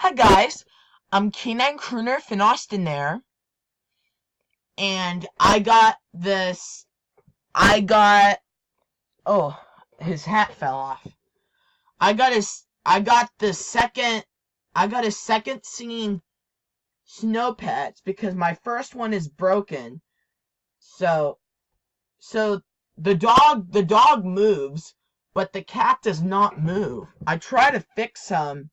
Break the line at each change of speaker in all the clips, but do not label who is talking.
Hi guys, I'm Canine Crooner Finn Austin there, and oh, his hat fell off. I got his second singing Snow Pets because my first one is broken. So, so the dog moves, but the cat does not move. I try to fix him.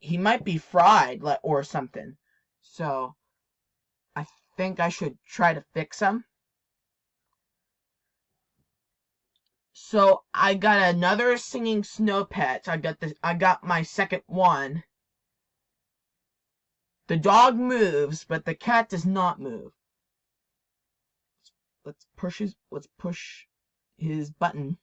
He might be fried or something. So, I think I should try to fix him. So I got another singing Snow Pets. I got my second one. The dog moves, but the cat does not move. Let's push his button.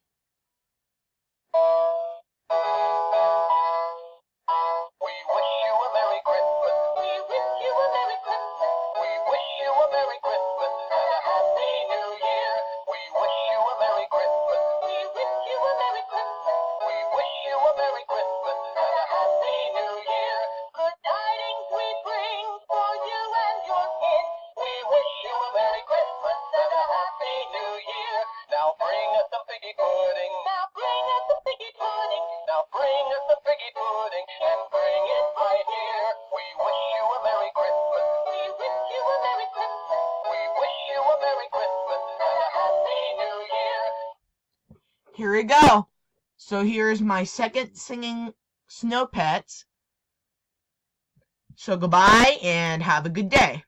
We wish you a Merry Christmas. We wish you a Merry Christmas. We wish you a Merry Christmas and a Happy New Year. We wish you a Merry Christmas. We wish you a Merry Christmas. We wish you a Merry Christmas and a Happy New Year. Good tidings we bring for you and your kin. We wish you a Merry Christmas and a Happy New Year. Now bring us some figgy pudding. Now bring us some figgy pudding. Now bring us some figgy pudding and bring it right here. We wish you a Merry Christmas. We wish you a Merry Christmas. We wish you a Merry Christmas and a Happy New Year.
Here we go. So here's my second singing Snow Pets. So goodbye and have a good day.